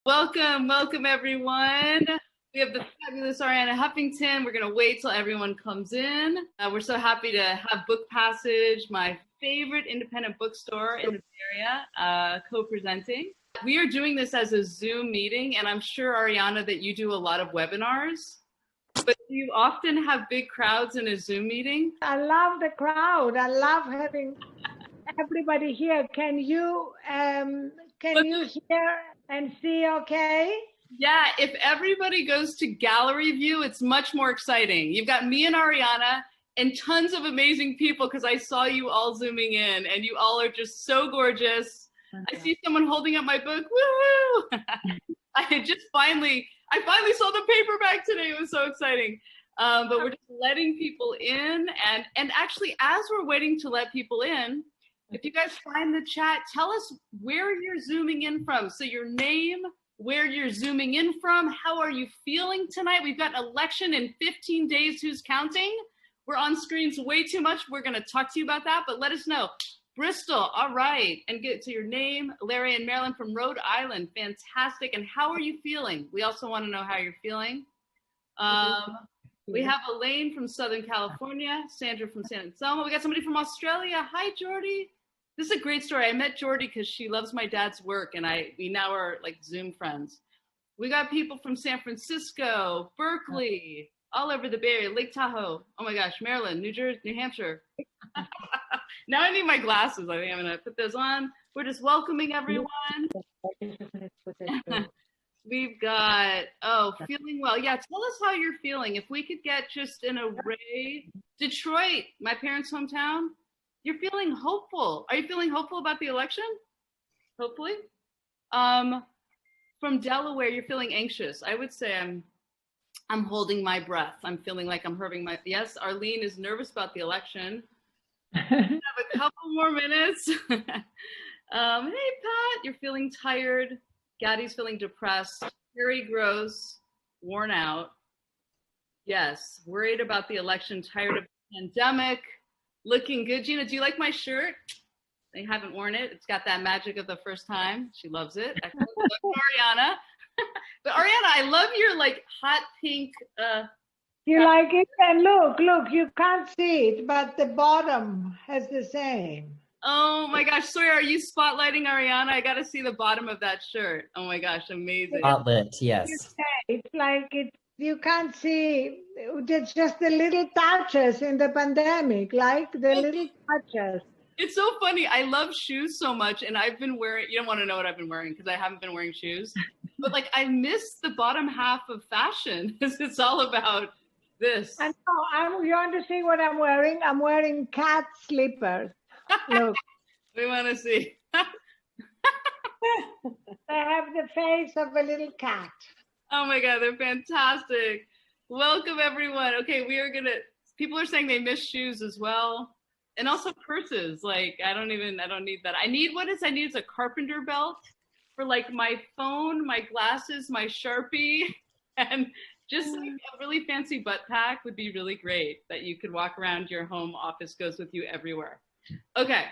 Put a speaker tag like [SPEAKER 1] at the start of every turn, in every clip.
[SPEAKER 1] Welcome everyone. We have the fabulous Arianna Huffington. We're gonna wait till everyone comes in. We're so happy to have Book Passage, my favorite independent bookstore in the area, co-presenting. We are doing this as a Zoom meeting, and I'm sure, Arianna, that you do a lot of webinars, but do you often have big crowds in a Zoom meeting?
[SPEAKER 2] I love the crowd. I love having everybody here. Can you hear and see okay?
[SPEAKER 1] Yeah, if everybody goes to gallery view, it's much more exciting. You've got me and Arianna and tons of amazing people, because I saw you all zooming in and you all are just so gorgeous. Okay. I see someone holding up my book. Woohoo! I finally saw the paperback today. It was so exciting. But we're just letting people in, and actually, as we're waiting to let people in, if you guys find the chat, tell us where you're zooming in from. So your name, where you're zooming in from, how are you feeling tonight? We've got an election in 15 days. Who's counting? We're on screens way too much. We're going to talk to you about that, but let us know. Bristol, all right. And get to your name. Larry and Marilyn from Rhode Island, fantastic. And how are you feeling? We also want to know how you're feeling. We have Elaine from Southern California, Sandra from San Anselmo. We got somebody from Australia. Hi, Jordy. This is a great story. I met Jordy because she loves my dad's work, and we now are like Zoom friends. We got people from San Francisco, Berkeley, all over the Bay Area, Lake Tahoe. Oh my gosh, Maryland, New Jersey, New Hampshire. Now I need my glasses. I think I'm gonna put those on. We're just welcoming everyone. We've got, feeling well. Yeah, tell us how you're feeling. If we could get just an array. Detroit, my parents' hometown. You're feeling hopeful. Are you feeling hopeful about the election? Hopefully. From Delaware, you're feeling anxious. I would say I'm holding my breath. I'm feeling like I'm hurting my, yes, Arlene is nervous about the election. We have a couple more minutes. Hey, Pat, you're feeling tired. Gaddy's feeling depressed. Very gross, worn out. Yes, worried about the election, tired of the pandemic. Looking good. Gina, do you like my shirt? I haven't worn it. It's got that magic of the first time. She loves it. I love Arianna. But Arianna, I love your like hot pink.
[SPEAKER 2] You like it? And look, you can't see it, but the bottom has the same.
[SPEAKER 1] Oh my gosh, sorry, are you spotlighting Arianna? I got to see the bottom of that shirt. Oh my gosh, amazing.
[SPEAKER 3] Spotlit, yes.
[SPEAKER 2] It's like you can't see, it's just the little touches in the pandemic, like the little touches.
[SPEAKER 1] It's so funny. I love shoes so much, and I've been wearing, you don't want to know what I've been wearing because I haven't been wearing shoes, but like I miss the bottom half of fashion because it's all about this.
[SPEAKER 2] And you want to see what I'm wearing? I'm wearing cat slippers. Look.
[SPEAKER 1] We want to see.
[SPEAKER 2] They have the face of a little cat.
[SPEAKER 1] Oh my God, they're fantastic. Welcome everyone. Okay, people are saying they miss shoes as well. And also purses. Like, I don't need that. I need is a carpenter belt for like my phone, my glasses, my Sharpie, and just like a really fancy butt pack would be really great that you could walk around your home office, goes with you everywhere. Okay.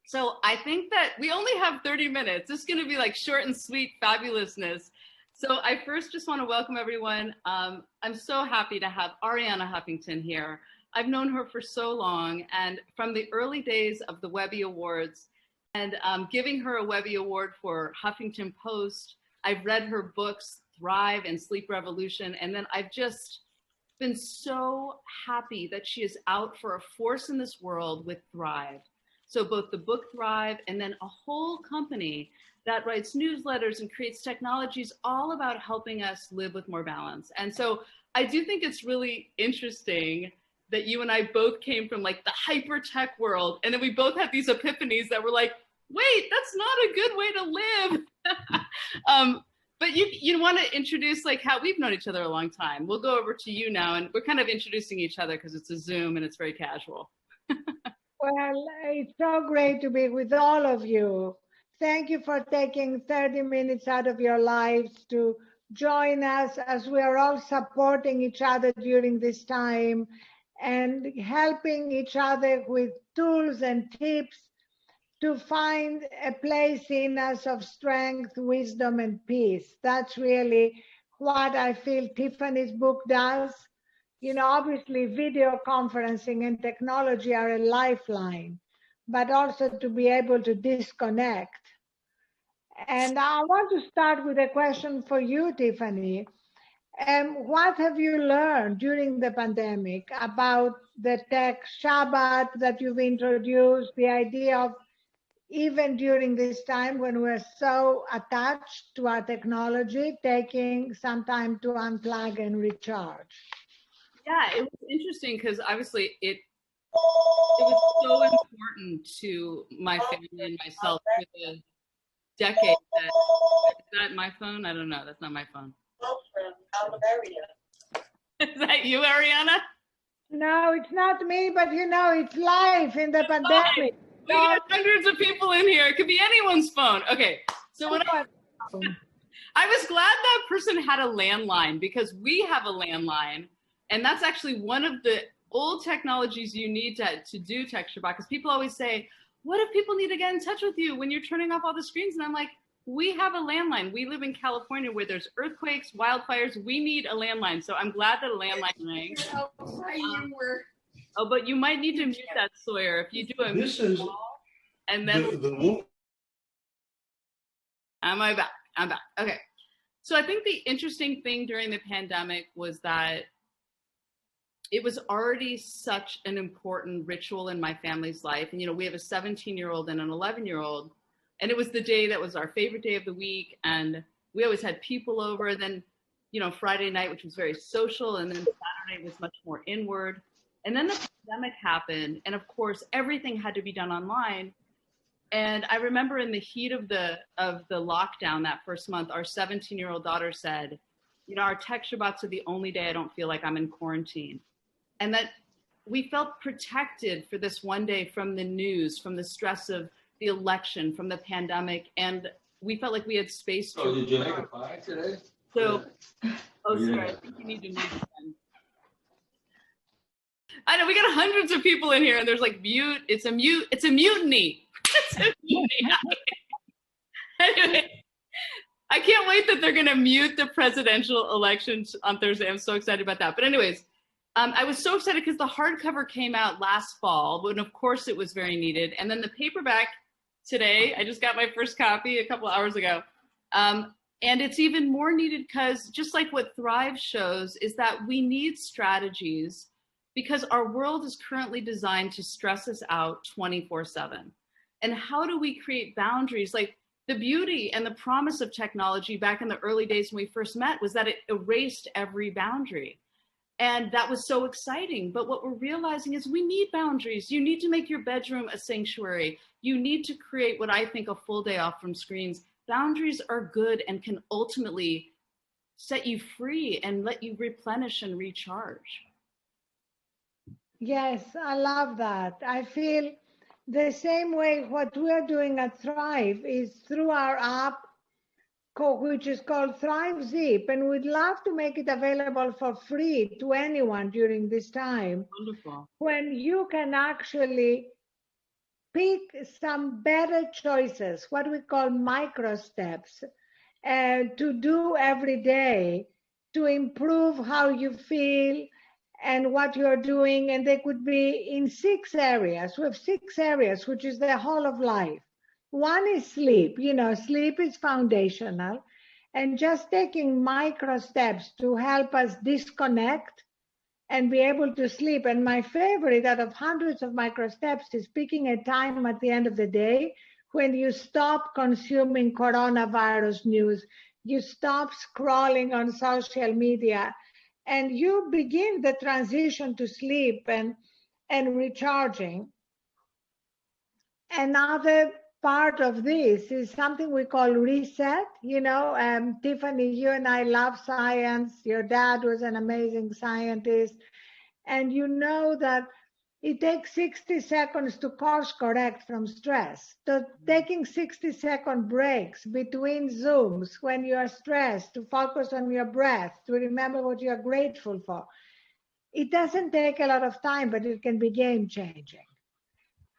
[SPEAKER 1] So I think that we only have 30 minutes. This is going to be like short and sweet fabulousness. So I first just want to welcome everyone. I'm so happy to have Arianna Huffington here. I've known her for so long, and from the early days of the Webby Awards, and giving her a Webby Award for Huffington Post, I've read her books, Thrive and Sleep Revolution, and then I've just been so happy that she is out for a force in this world with Thrive. So both the book Thrive and then a whole company that writes newsletters and creates technologies all about helping us live with more balance. And so I do think it's really interesting that you and I both came from like the hyper tech world, and then we both had these epiphanies that were like, wait, that's not a good way to live. But you want to introduce like how we've known each other a long time. We'll go over to you now, and we're kind of introducing each other because it's a Zoom and it's very casual.
[SPEAKER 2] Well, it's so great to be with all of you. Thank you for taking 30 minutes out of your lives to join us as we are all supporting each other during this time and helping each other with tools and tips to find a place in us of strength, wisdom, and peace. That's really what I feel Tiffany's book does. You know, obviously video conferencing and technology are a lifeline, but also to be able to disconnect. And I want to start with a question for you, Tiffany. What have you learned during the pandemic about the Tech Shabbat that you've introduced, the idea of even during this time when we're so attached to our technology, taking some time to unplug and recharge?
[SPEAKER 1] Yeah, it was interesting because obviously it was so important to my family and myself for the decade that is that my phone? I don't know. That's not my phone. Is that you, Arianna?
[SPEAKER 2] No, it's not me, but you know, it's life in the pandemic.
[SPEAKER 1] We got hundreds of people in here. It could be anyone's phone. Okay, so what I was glad that person had a landline because we have a landline, and that's actually one of the old technologies you need to do Tech Shabbat, because people always say, what if people need to get in touch with you when you're turning off all the screens? And I'm like, we have a landline. We live in California where there's earthquakes, wildfires. We need a landline. So I'm glad that a landline rang. Oh, but you might need to mute that, Sawyer. If you do a mute call, and then am I back? I'm back. Okay. So I think the interesting thing during the pandemic was that it was already such an important ritual in my family's life. And, you know, we have a 17-year-old and an 11-year-old. And it was the day that was our favorite day of the week. And we always had people over. And then, you know, Friday night, which was very social. And then Saturday was much more inward. And then the pandemic happened. And of course, everything had to be done online. And I remember in the heat of the lockdown that first month, our 17-year-old daughter said, you know, our Tech Shabbats are the only day I don't feel like I'm in quarantine. And that we felt protected for this one day from the news, from the stress of the election, from the pandemic. And we felt like we had space to.
[SPEAKER 3] Oh, did you make a pie today?
[SPEAKER 1] So, oh, sorry, I think you need to mute again. I know we got hundreds of people in here and there's like it's a mutiny. It's a mutiny. Anyway, I can't wait that they're going to mute the presidential elections on Thursday. I'm so excited about that. But anyways, I was so excited because the hardcover came out last fall, and of course it was very needed. And then the paperback today, I just got my first copy a couple of hours ago. And it's even more needed because just like what Thrive shows is that we need strategies because our world is currently designed to stress us out 24/7. And how do we create boundaries? Like the beauty and the promise of technology back in the early days when we first met was that it erased every boundary. And that was so exciting. But what we're realizing is we need boundaries. You need to make your bedroom a sanctuary. You need to create what I think a full day off from screens. Boundaries are good and can ultimately set you free and let you replenish and recharge.
[SPEAKER 2] Yes, I love that. I feel the same way. What we are doing at Thrive is through our app, which is called Thrive Zip, and we'd love to make it available for free to anyone during this time.
[SPEAKER 1] Wonderful.
[SPEAKER 2] When you can actually pick some better choices, what we call MicroSteps, to do every day to improve how you feel and what you're doing. And they could be in 6 areas. We have 6 areas, which is the whole of life. One is sleep. You know, sleep is foundational. And just taking micro steps to help us disconnect and be able to sleep. And my favorite out of hundreds of micro steps is picking a time at the end of the day when you stop consuming coronavirus news, you stop scrolling on social media, and you begin the transition to sleep and recharging. Another part of this is something we call reset. You know, Tiffany, you and I love science. Your dad was an amazing scientist. And you know that it takes 60 seconds to course correct from stress. So taking 60-second breaks between Zooms when you are stressed to focus on your breath, to remember what you are grateful for. It doesn't take a lot of time, but it can be game changing.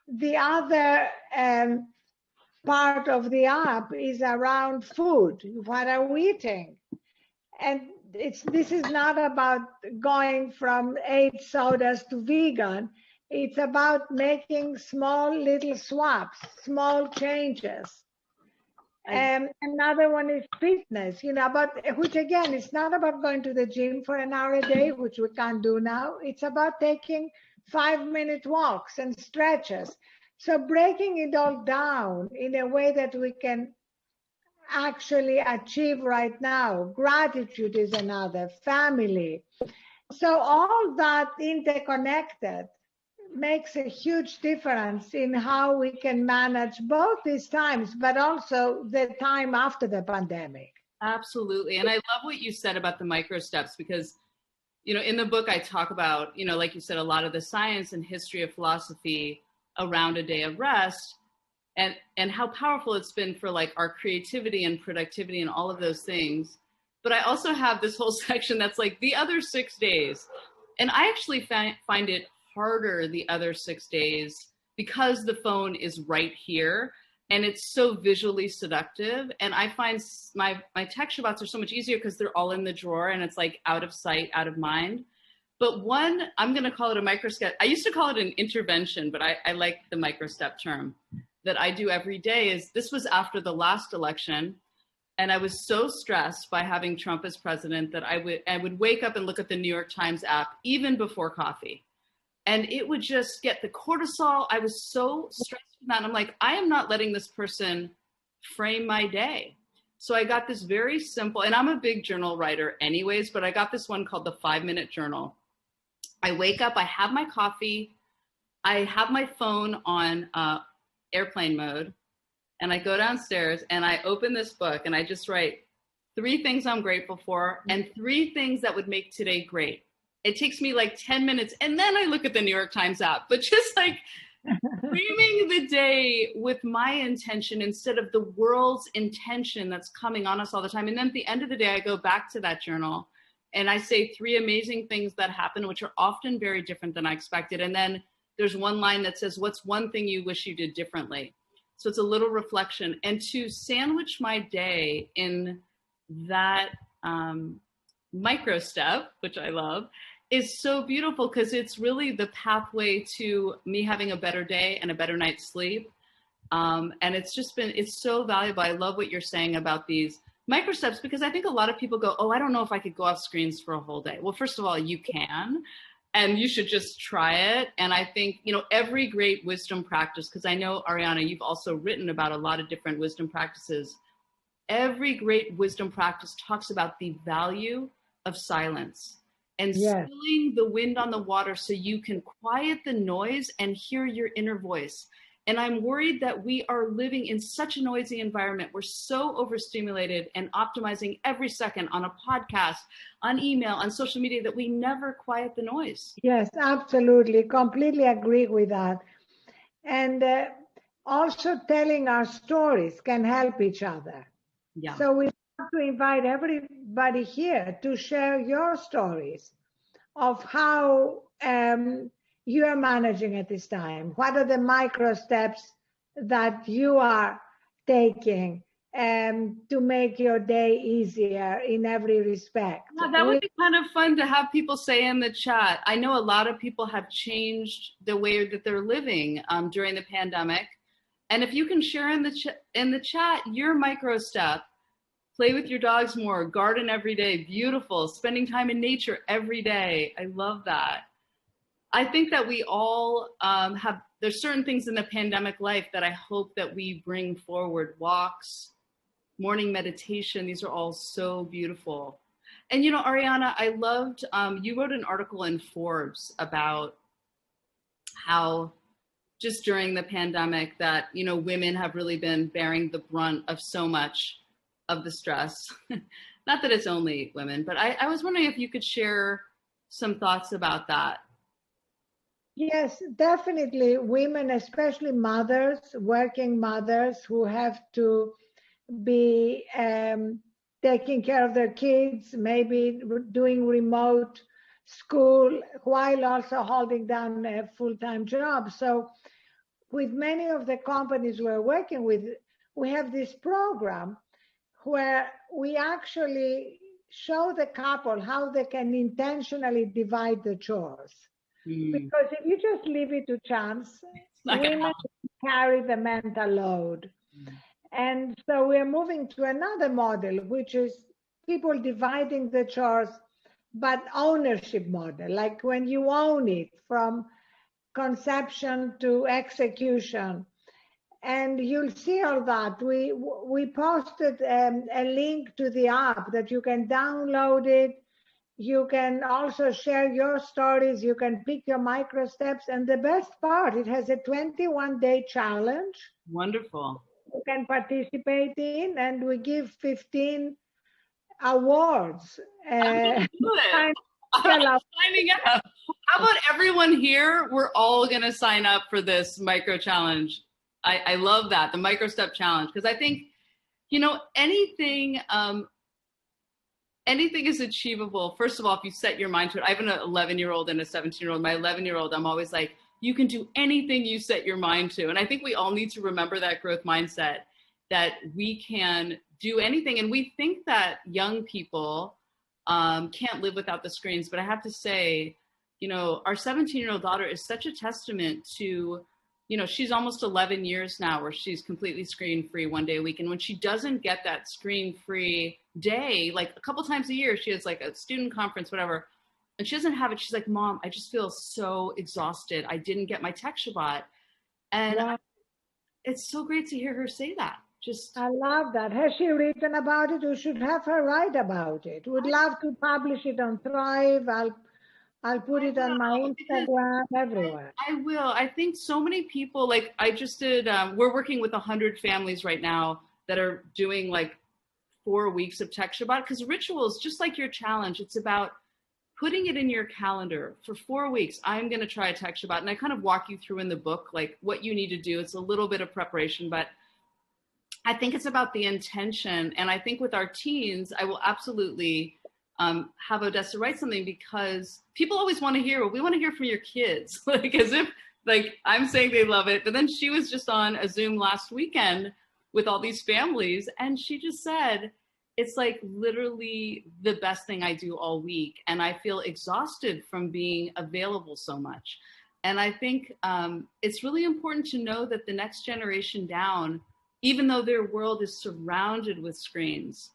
[SPEAKER 2] The other part of the app is around food. What are we eating? And this is not about going from 8 sodas to vegan. It's about making small little swaps, small changes. And another one is fitness, which again, it's not about going to the gym for an hour a day, which we can't do now. It's about taking 5-minute walks and stretches. So breaking it all down in a way that we can actually achieve right now. Gratitude is another, family. So all that interconnected makes a huge difference in how we can manage both these times, but also the time after the pandemic.
[SPEAKER 1] Absolutely. And I love what you said about the micro steps, because, in the book I talk about, like you said, a lot of the science and history of philosophy around a day of rest, and how powerful it's been for like our creativity and productivity and all of those things. But I also have this whole section that's like the other 6 days. And I actually find it harder the other 6 days because the phone is right here and it's so visually seductive. And I find my Tech Shabbats are so much easier because they're all in the drawer and it's like out of sight, out of mind. But one, I'm going to call it a MicroStep. I used to call it an intervention, but I like the MicroStep term that I do every day. Is this was after the last election. And I was so stressed by having Trump as president that I would wake up and look at the New York Times app even before coffee. And it would just get the cortisol. I was so stressed from that. And I'm like, I am not letting this person frame my day. So I got this very simple, and I'm a big journal writer anyways, but I got this one called the 5-minute journal. I wake up, I have my coffee, I have my phone on airplane mode, and I go downstairs and I open this book and I just write 3 things I'm grateful for and 3 things that would make today great. It takes me like 10 minutes and then I look at the New York Times app, but just like framing the day with my intention instead of the world's intention that's coming on us all the time. And then at the end of the day, I go back to that journal and I say 3 amazing things that happen, which are often very different than I expected. And then there's one line that says, what's one thing you wish you did differently? So it's a little reflection. And to sandwich my day in that micro step, which I love, is so beautiful because it's really the pathway to me having a better day and a better night's sleep. And it's so valuable. I love what you're saying about these micro steps, because I think a lot of people go, oh, I don't know if I could go off screens for a whole day. Well, first of all, you can, and you should just try it. And I think, every great wisdom practice, because I know, Arianna, you've also written about a lot of different wisdom practices. Every great wisdom practice talks about the value of silence and stilling the wind on the water so you can quiet the noise and hear your inner voice. And I'm worried that we are living in such a noisy environment. We're so overstimulated and optimizing every second on a podcast, on email, on social media, that we never quiet the noise.
[SPEAKER 2] Yes, absolutely. Completely agree with that. And also telling our stories can help each other.
[SPEAKER 1] Yeah.
[SPEAKER 2] So we have to invite everybody here to share your stories of how you are managing at this time. What are the micro steps that you are taking to make your day easier in every respect?
[SPEAKER 1] Yeah, that would be kind of fun to have people say in the chat. I know a lot of people have changed the way that they're living during the pandemic. And if you can share in the chat your micro step, play with your dogs more, garden every day, beautiful, spending time in nature every day. I love that. I think that we all there's certain things in the pandemic life that I hope that we bring forward. Walks, morning meditation, these are all so beautiful. And Arianna, I loved, you wrote an article in Forbes about how just during the pandemic that, women have really been bearing the brunt of so much of the stress. Not that it's only women, but I was wondering if you could share some thoughts about that.
[SPEAKER 2] Yes, definitely. Women, especially mothers, working mothers who have to be taking care of their kids, maybe doing remote school while also holding down a full-time job. So with many of the companies we're working with, we have this program where we actually show the couple how they can intentionally divide the chores. Because if you just leave it to chance, women carry the mental load. And so we're moving to another model, which is people dividing the chores, but ownership model, like when you own it from conception to execution. And you'll see all that. We posted a link to the app that you can download it. You can also share your stories. You can pick your micro steps. And the best part, it has a 21-day challenge.
[SPEAKER 1] Wonderful.
[SPEAKER 2] You can participate in, and we give 15 awards.
[SPEAKER 1] I'm signing up. How about everyone here? We're all going to sign up for this micro challenge. I love that, the MicroStep challenge, because I think, you know, anything is achievable. First of all, if you set your mind to it. I have an 11-year-old and a 17-year-old. My 11-year-old, I'm always like, you can do anything you set your mind to. And I think we all need to remember that growth mindset, that we can do anything. And we think that young people can't live without the screens. But I have to say, you know, our 17-year-old daughter is such a testament to, you know, she's almost 11 years now where she's completely screen free one day a week. And when she doesn't get that screen free day, like a couple times a year, she has like a student conference, whatever, and she doesn't have it. She's like, Mom, I just feel so exhausted. I didn't get my Tech Shabbat. And
[SPEAKER 2] wow.
[SPEAKER 1] It's so great to hear her say that.
[SPEAKER 2] I love that. Has she written about it? We should have her write about it. Would love to publish it on Thrive. I'll put it on my Instagram, everywhere.
[SPEAKER 1] I will. I think so many people, like I just did, we're working with 100 families right now that are doing like 4 weeks of Tech Shabbat, because rituals, just like your challenge, it's about putting it in your calendar for 4 weeks. I'm going to try a Tech Shabbat. And I kind of walk you through in the book, like what you need to do. It's a little bit of preparation, but I think it's about the intention. And I think with our teens, I will absolutely have Odessa write something, because people always want to hear, well, we want to hear from your kids, like as if like I'm saying they love it. But then she was just on a Zoom last weekend with all these families, and she just said, it's like literally the best thing I do all week. And I feel exhausted from being available so much. And I think it's really important to know that the next generation down, even though their world is surrounded with screens,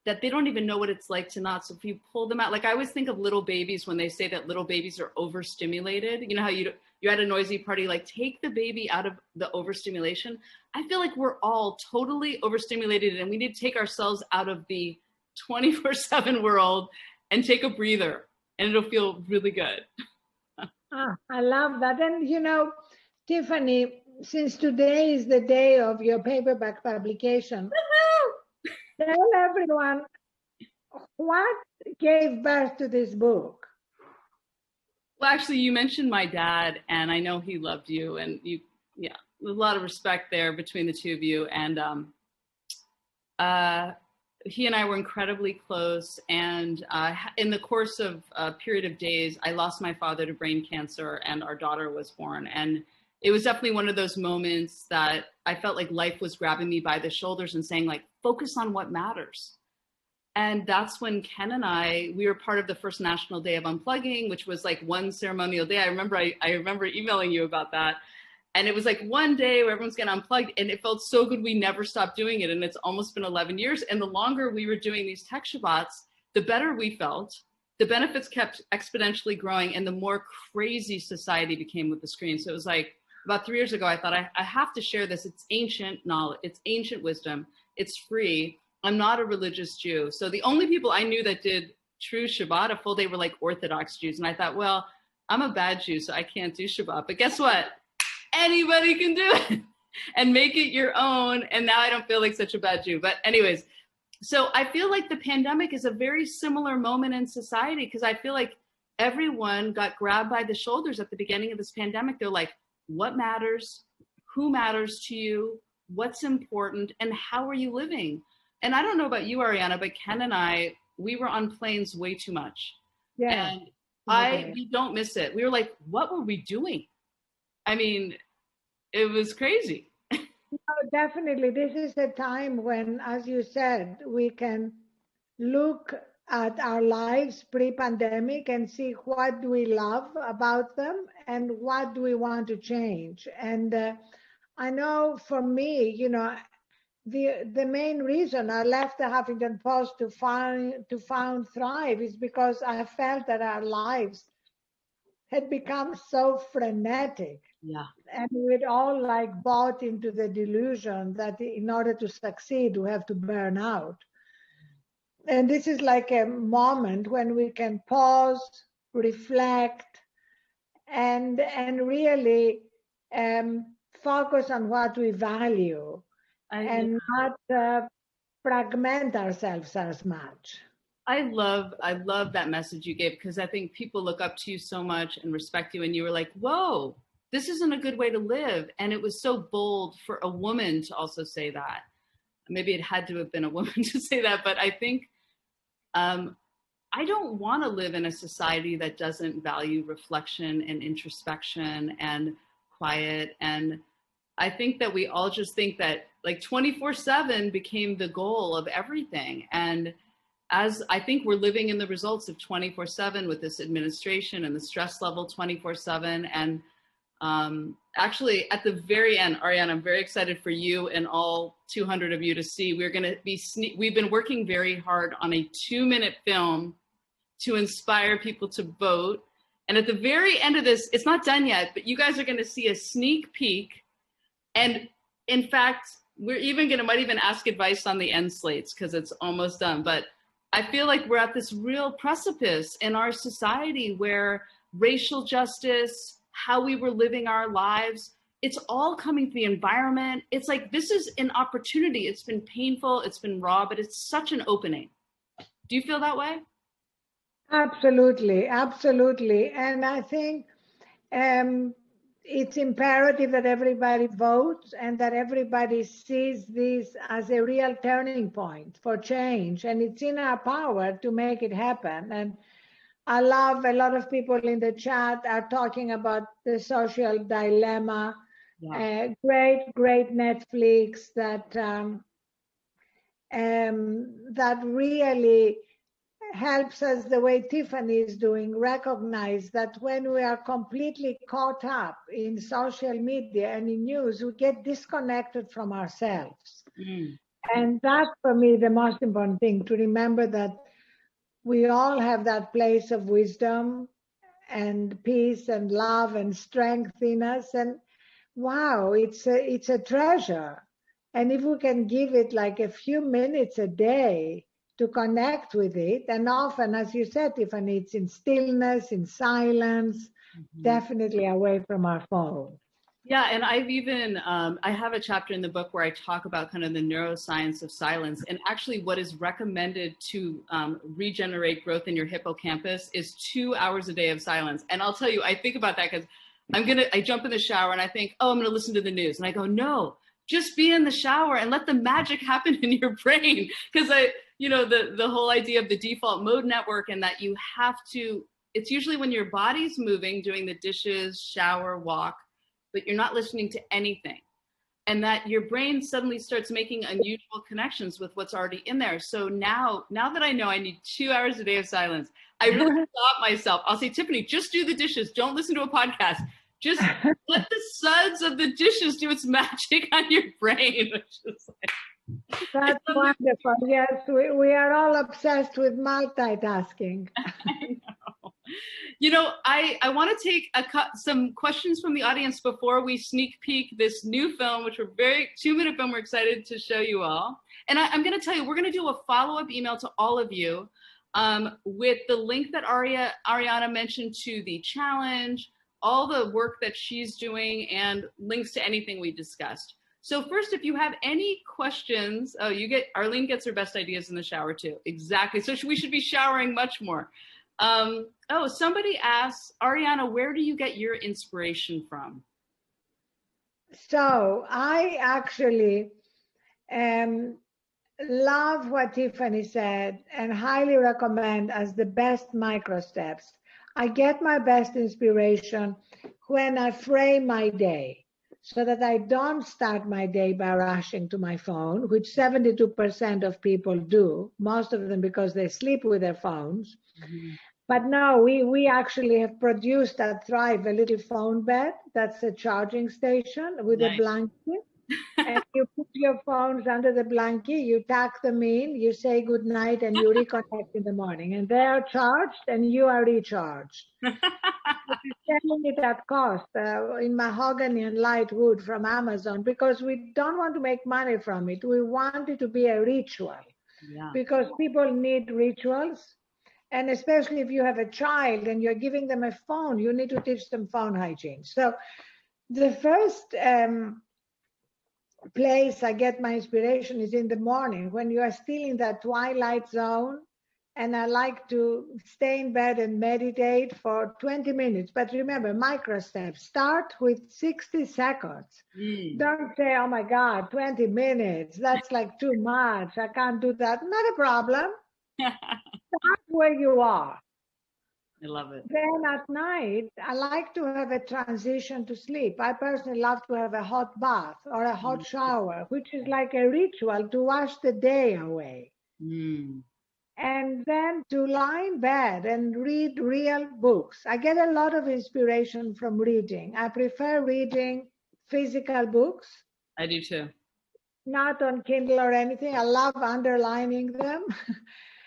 [SPEAKER 1] that they don't even know what it's like to not. So if you pull them out, like I always think of little babies when they say that little babies are overstimulated. You know how you're at a noisy party, like take the baby out of the overstimulation. I feel like we're all totally overstimulated, and we need to take ourselves out of the 24/7 world and take a breather, and it'll feel really good.
[SPEAKER 2] I love that. And you know, Tiffany, since today is the day of your paperback publication, tell everyone what gave birth to this book.
[SPEAKER 1] Well, actually, you mentioned my dad, and I know he loved you, and you, yeah, there's a lot of respect there between the two of you. And he and I were incredibly close. And in the course of a period of days, I lost my father to brain cancer, and our daughter was born. And it was definitely one of those moments that I felt like life was grabbing me by the shoulders and saying, like, focus on what matters. And that's when Ken and we were part of the first National Day of Unplugging, which was like one ceremonial day. I remember emailing you about that. And it was like one day where everyone's getting unplugged, and it felt so good. We never stopped doing it. And it's almost been 11 years. And the longer we were doing these Tech Shabbats, the better we felt. The benefits kept exponentially growing, and the more crazy society became with the screen. So it was like about 3 years ago, I thought I have to share this. It's ancient knowledge. It's ancient wisdom. It's free. I'm not a religious Jew. So the only people I knew that did true Shabbat, a full day, were like Orthodox Jews. And I thought, well, I'm a bad Jew, so I can't do Shabbat. But guess what? Anybody can do it and make it your own. And now I don't feel like such a bad Jew. But anyways, so I feel like the pandemic is a very similar moment in society, because I feel like everyone got grabbed by the shoulders at the beginning of this pandemic. They're like, what matters? Who matters to you? What's important? And how are you living? And I don't know about you, Arianna, but Ken and we were on planes way too much. Yeah. And we don't miss it. We were like, what were we doing? I mean, it was crazy.
[SPEAKER 2] definitely, this is a time when, as you said, we can look at our lives pre-pandemic and see what do we love about them and what do we want to change. And I know for me, the main reason I left the Huffington Post to found Thrive is because I felt that our lives had become so frenetic,
[SPEAKER 1] Yeah.
[SPEAKER 2] and we'd all like bought into the delusion that in order to succeed we have to burn out. And this is like a moment when we can pause, reflect, and really focus on what we value
[SPEAKER 1] I
[SPEAKER 2] and not fragment ourselves as much.
[SPEAKER 1] I love that message you gave, because I think people look up to you so much and respect you, and you were like, whoa, this isn't a good way to live. And it was so bold for a woman to also say that. Maybe it had to have been a woman to say that, but I think I don't want to live in a society that doesn't value reflection and introspection and quiet. And I think that we all just think that like 24/7 became the goal of everything. And as I think we're living in the results of 24/7 with this administration and the stress level 24/7. And actually, at the very end, Arianna, I'm very excited for you and all 200 of you to see. We've been working very hard on a 2-minute film to inspire people to vote. And at the very end of this, it's not done yet, but you guys are going to see a sneak peek. And in fact, might even ask advice on the end slates because it's almost done. But I feel like we're at this real precipice in our society where racial justice, how we were living our lives, it's all coming from the environment. It's like, this is an opportunity. It's been painful, it's been raw, but it's such an opening. Do you feel that way?
[SPEAKER 2] Absolutely, absolutely. And I think it's imperative that everybody votes and that everybody sees this as a real turning point for change. And it's in our power to make it happen. And I love a lot of people in the chat are talking about the social dilemma.
[SPEAKER 1] Yeah.
[SPEAKER 2] Great Netflix that really helps us the way Tiffany is doing, recognize that when we are completely caught up in social media and in news, we get disconnected from ourselves.
[SPEAKER 1] Mm.
[SPEAKER 2] And that's for me the most important thing, to remember that we all have that place of wisdom and peace and love and strength in us. And wow, it's a treasure. And if we can give it like a few minutes a day to connect with it, and often, as you said, Tiffany, it's in stillness, in silence, definitely away from our phone.
[SPEAKER 1] Yeah, and I have a chapter in the book where I talk about kind of the neuroscience of silence. And actually what is recommended to regenerate growth in your hippocampus is 2 hours a day of silence. And I'll tell you, I think about that because I jump in the shower and I think, oh, I'm gonna listen to the news. And I go, no, just be in the shower and let the magic happen in your brain. Because the whole idea of the default mode network, and that you have to, it's usually when your body's moving, doing the dishes, shower, walk, but you're not listening to anything. And that your brain suddenly starts making unusual connections with what's already in there. So now that I know I need 2 hours a day of silence, I really stop myself. I'll say, Tiffany, just do the dishes. Don't listen to a podcast. Just let the suds of the dishes do its magic on your brain.
[SPEAKER 2] That's wonderful. Yes, we are all obsessed with multitasking.
[SPEAKER 1] I know. I want to take some questions from the audience before we sneak peek this new film, which we're 2-minute film we're excited to show you all. And I'm going to tell you, we're going to do a follow-up email to all of you with the link that Arianna mentioned to the challenge, all the work that she's doing, and links to anything we discussed. So first, if you have any questions, Arlene gets her best ideas in the shower too. Exactly. So we should be showering much more. Somebody asks, Arianna, where do you get your inspiration from?
[SPEAKER 2] So I actually love what Tiffany said and highly recommend as the best MicroSteps. I get my best inspiration when I frame my day. so that I don't start my day by rushing to my phone, which 72% of people do, most of them because they sleep with their phones.
[SPEAKER 1] Mm-hmm.
[SPEAKER 2] But no, we actually have produced at Thrive a little phone bed that's a charging station with a blanket. And you put your phones under the blanket, you tuck them in, you say good night, and you reconnect in the morning. And they are charged and you are recharged. We're selling it at cost in mahogany and light wood from Amazon because we don't want to make money from it. We want it to be a ritual because people need rituals. And especially if you have a child and you're giving them a phone, you need to teach them phone hygiene. So the first place I get my inspiration is in the morning when you are still in that twilight zone. And I like to stay in bed and meditate for 20 minutes. But remember, MicroStep, start with 60 seconds. Don't say, oh my God, 20 minutes. That's like too much. I can't do that. Not a problem. Start where you are.
[SPEAKER 1] I love it.
[SPEAKER 2] Then at night, I like to have a transition to sleep. I personally love to have a hot bath or a hot shower, which is like a ritual to wash the day away. And then to lie in bed and read real books. I get a lot of inspiration from reading. I prefer reading physical books.
[SPEAKER 1] I do too.
[SPEAKER 2] Not on Kindle or anything. I love underlining them.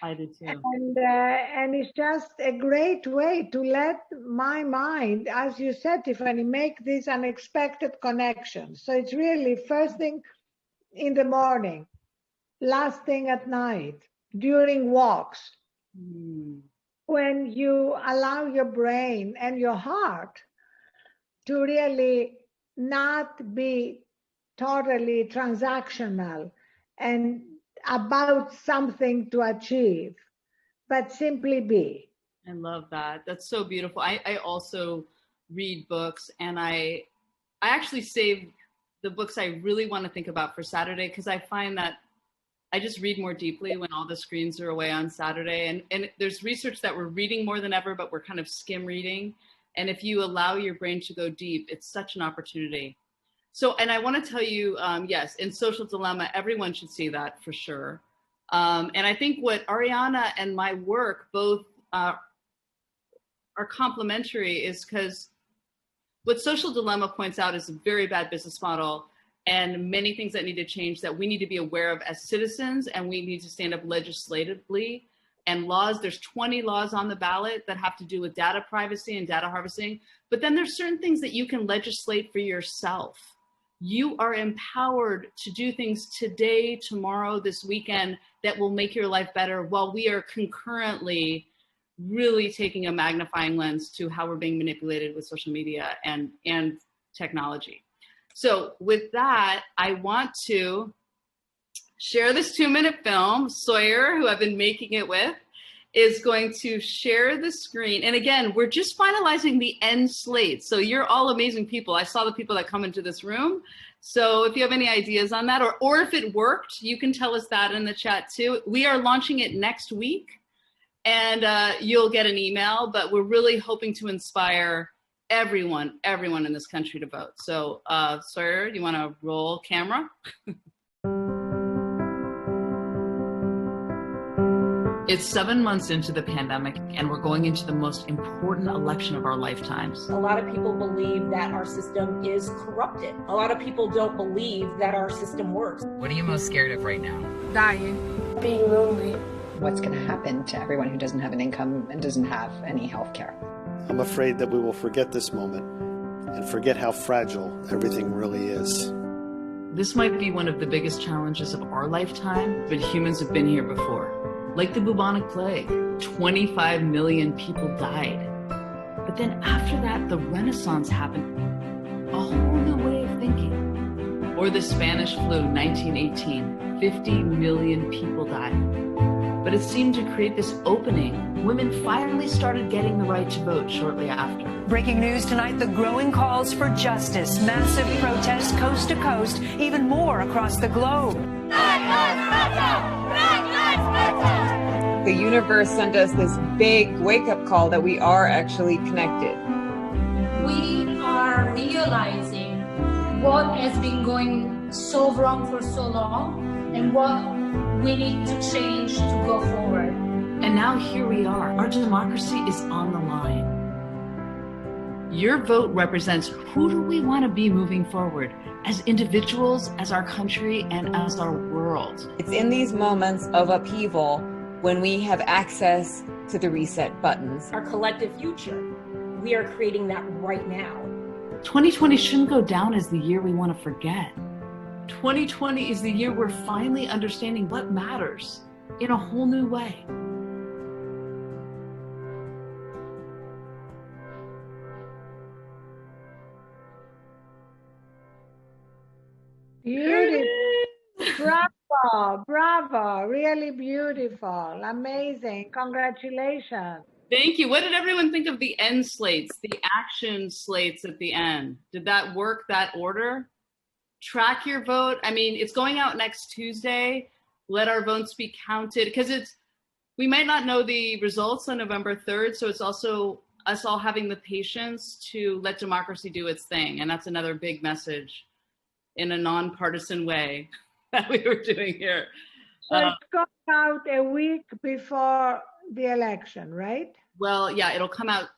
[SPEAKER 1] I do too.
[SPEAKER 2] And it's just a great way to let my mind, as you said, Tiffany, make these unexpected connections. So it's really first thing in the morning, last thing at night, during walks, when you allow your brain and your heart to really not be totally transactional and about something to achieve, but simply be.
[SPEAKER 1] I love that. That's so beautiful. I also read books, and I actually save the books I really want to think about for Saturday, because I find that I just read more deeply when all the screens are away on Saturday. And there's research that we're reading more than ever, but we're kind of skim reading. And if you allow your brain to go deep, it's such an opportunity. So, and I want to tell you, yes, in Social Dilemma, everyone should see that for sure. And I think what Arianna and my work both are complementary is because what Social Dilemma points out is a very bad business model and many things that need to change that we need to be aware of as citizens, and we need to stand up legislatively. And laws, there's 20 laws on the ballot that have to do with data privacy and data harvesting. But then there's certain things that you can legislate for yourself. You are empowered to do things today, tomorrow, this weekend that will make your life better, while we are concurrently really taking a magnifying lens to how we're being manipulated with social media and technology. So with that, I want to share this 2-minute film. Sawyer, who I've been making it with, is going to share the screen. And again, we're just finalizing the end slate. So you're all amazing people. I saw the people that come into this room. So if you have any ideas on that, or if it worked, you can tell us that in the chat too. We are launching it next week, and you'll get an email, but we're really hoping to inspire everyone in this country to vote. So Sawyer, you want to roll camera? It's 7 months into the pandemic, and we're going into the most important election of our lifetimes.
[SPEAKER 3] A lot of people believe that our system is corrupted. A lot of people don't believe that our system works.
[SPEAKER 4] What are you most scared of right now?
[SPEAKER 5] Dying.
[SPEAKER 6] Being lonely.
[SPEAKER 7] What's going to happen to everyone who doesn't have an income and doesn't have any health care?
[SPEAKER 8] I'm afraid that we will forget this moment and forget how fragile everything really is.
[SPEAKER 1] This might be one of the biggest challenges of our lifetime, but humans have been here before. Like the bubonic plague, 25 million people died. But then after that, the Renaissance happened, a whole new way of thinking. Or the Spanish flu, 1918, 50 million people died. But it seemed to create this opening. Women finally started getting the right to vote shortly after.
[SPEAKER 9] Breaking news tonight, the growing calls for justice. Massive protests coast to coast, even more across the globe.
[SPEAKER 5] The universe sent us this big wake-up call that we are actually connected.
[SPEAKER 10] We are realizing
[SPEAKER 6] what has been going so wrong for so long and what we need to change to go forward.
[SPEAKER 10] And now here we are. Our democracy is on the line. Your vote represents who do we want to be moving forward as individuals, as our country, and as our world.
[SPEAKER 5] It's in these moments of upheaval when we have access to the reset buttons.
[SPEAKER 3] Our collective future, we are creating that right now.
[SPEAKER 10] 2020 shouldn't go down as the year we want to forget. 2020 is the year we're finally understanding what matters in a whole new way.
[SPEAKER 2] Beautiful. Bravo, bravo, really beautiful, amazing, congratulations.
[SPEAKER 1] Thank you. What did everyone think of the end slates, the action slates at the end? Did that work, that order? Track your vote. I mean, it's going out next Tuesday. Let our votes be counted, because we might not know the results on November 3rd. So it's also us all having the patience to let democracy do its thing. And that's another big message in a nonpartisan way that we were doing here.
[SPEAKER 2] So it's going out a week before the election, right?
[SPEAKER 1] Well, yeah, it'll come out.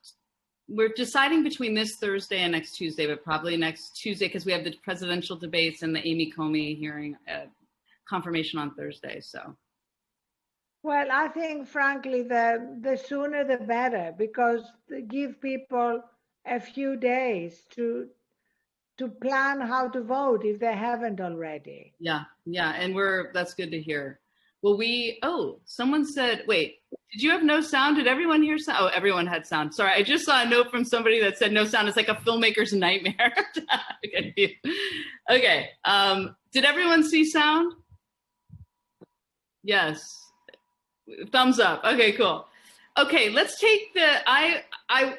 [SPEAKER 1] We're deciding between this Thursday and next Tuesday, but probably next Tuesday because we have the presidential debates and the Amy Comey hearing confirmation on Thursday. So,
[SPEAKER 2] well, I think, frankly, the sooner the better, because give people a few days to plan how to vote if they haven't already.
[SPEAKER 1] Yeah, and that's good to hear. Well, someone said, wait, did you have no sound? Did everyone hear sound? Oh, everyone had sound. Sorry, I just saw a note from somebody that said no sound. It's like a filmmaker's nightmare. Okay, did everyone see sound? Yes, thumbs up. Okay, cool. Okay, let's take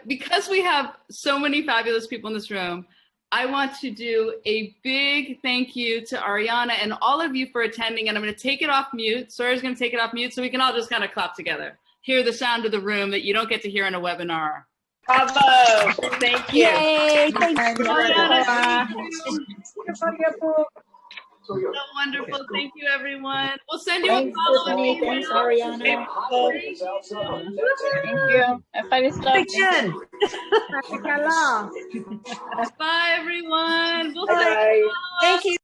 [SPEAKER 1] because we have so many fabulous people in this room, I want to do a big thank you to Arianna and all of you for attending. And I'm going to take it off mute. Sawyer's going to take it off mute so we can all just kind of clap together. Hear the sound of the room that you don't get to hear in a webinar.
[SPEAKER 5] Bravo! Thank you.
[SPEAKER 7] Yay! Thank you.
[SPEAKER 1] Arianna, so wonderful. Thank you, everyone. We'll send you a follow-up email.
[SPEAKER 3] Thanks, Arianna.
[SPEAKER 7] Thank you.
[SPEAKER 10] Hey, Jen.
[SPEAKER 1] Bye, everyone. We'll
[SPEAKER 5] Bye.
[SPEAKER 1] send you a follow-up.
[SPEAKER 5] Thank you.